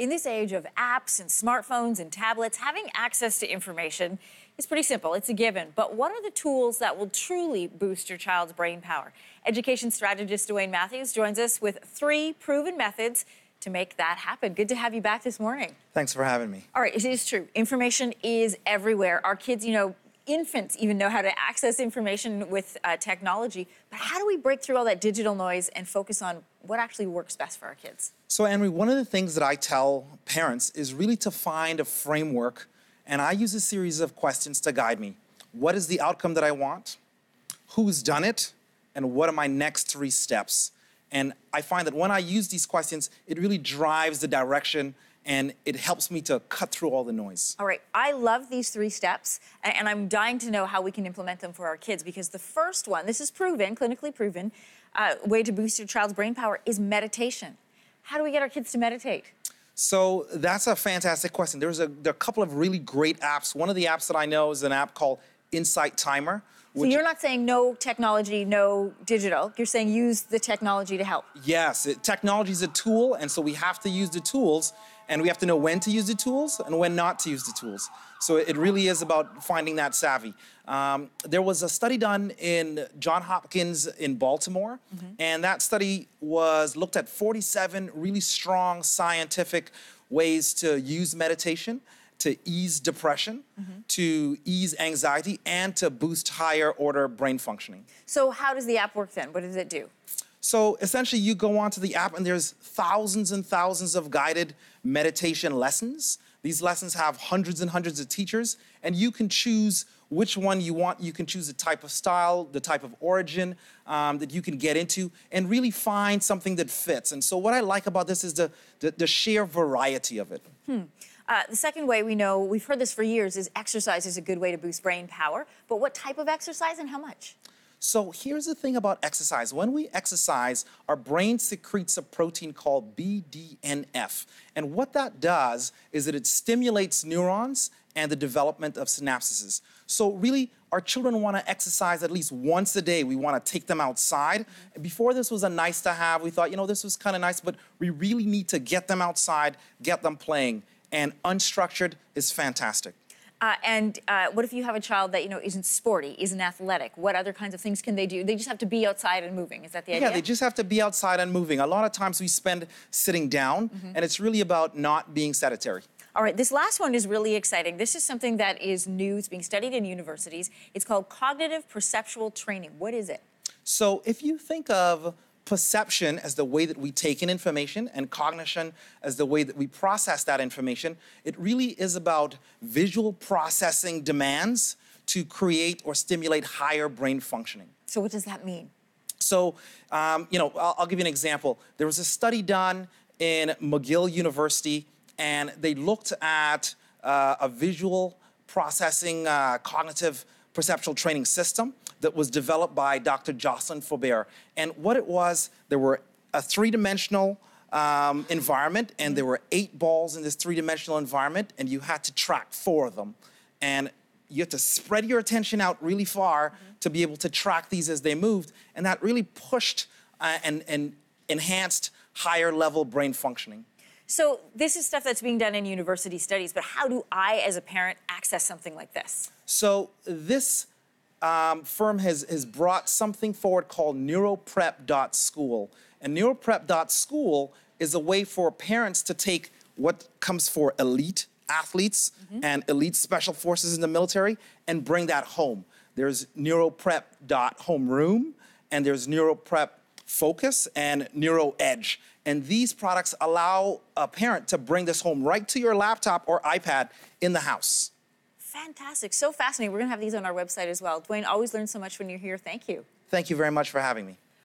in this age of apps and smartphones and tablets, having access to information is pretty simple. It's a given. But what are the tools that will truly boost your child's brain power? Education strategist Dwayne Matthews joins us with 3 proven methods to make that happen. Good to have you back this morning. Thanks for having me. All right, it is true. Information is everywhere. Our kids, infants even know how to access information with technology. But how do we break through all that digital noise and focus on what actually works best for our kids? So, Anne-Marie, one of the things that I tell parents is really to find a framework, and I use a series of questions to guide me. What is the outcome that I want? Who's done it? And what are my next 3 steps? And I find that when I use these questions, it really drives the direction and it helps me to cut through all the noise. All right, I love these 3 steps, and I'm dying to know how we can implement them for our kids, because the first one, this is proven, clinically proven, way to boost your child's brain power is meditation. How do we get our kids to meditate? So that's a fantastic question. There are a couple of really great apps. One of the apps that I know is an app called Insight Timer. So you're not saying no technology, no digital. You're saying use the technology to help. Yes, technology is a tool, and so we have to use the tools, and we have to know when to use the tools and when not to use the tools. So it really is about finding that savvy. There was a study done in Johns Hopkins in Baltimore, and that study looked at 47 really strong scientific ways to use meditation to ease depression, to ease anxiety, and to boost higher order brain functioning. So how does the app work then? What does it do? So essentially you go onto the app and there's thousands and thousands of guided meditation lessons. These lessons have hundreds and hundreds of teachers, and you can choose which one you want. You can choose the type of style, the type of origin that you can get into, and really find something that fits. And so what I like about this is the sheer variety of it. The second way we've heard this for years, is exercise is a good way to boost brain power. But what type of exercise and how much? So here's the thing about exercise. When we exercise, our brain secretes a protein called BDNF. And what that does is that it stimulates neurons and the development of synapses. So really, our children want to exercise at least once a day. We want to take them outside. Before this was a nice to have. We thought, this was kind of nice, but we really need to get them outside, get them playing. And unstructured is fantastic. What if you have a child that, isn't sporty, isn't athletic? What other kinds of things can they do? They just have to be outside and moving. Is that the idea? Yeah, they just have to be outside and moving. A lot of times we spend sitting down, and it's really about not being sedentary. All right, this last one is really exciting. This is something that is new. It's being studied in universities. It's called cognitive perceptual training. What is it? So if you think of perception as the way that we take in information and cognition as the way that we process that information, it really is about visual processing demands to create or stimulate higher brain functioning. So what does that mean? So, I'll give you an example. There was a study done in McGill University, and they looked at a visual processing cognitive perceptual training system that was developed by Dr. Jocelyn Faubert. And what it was, there were a 3-dimensional environment, and there were 8 balls in this 3-dimensional environment, and you had to track 4 of them. And you had to spread your attention out really far to be able to track these as they moved, and that really pushed and enhanced higher level brain functioning. So this is stuff that's being done in university studies, but how do I, as a parent, access something like this? So this firm has brought something forward called neuroprep.school. And neuroprep.school is a way for parents to take what comes for elite athletes and elite special forces in the military and bring that home. There's neuroprep.homeroom, and there's neuroprep Focus and Neuro Edge. And these products allow a parent to bring this home right to your laptop or iPad in the house. Fantastic. So fascinating. We're going to have these on our website as well. Dwayne, always learn so much when you're here. Thank you. Thank you very much for having me.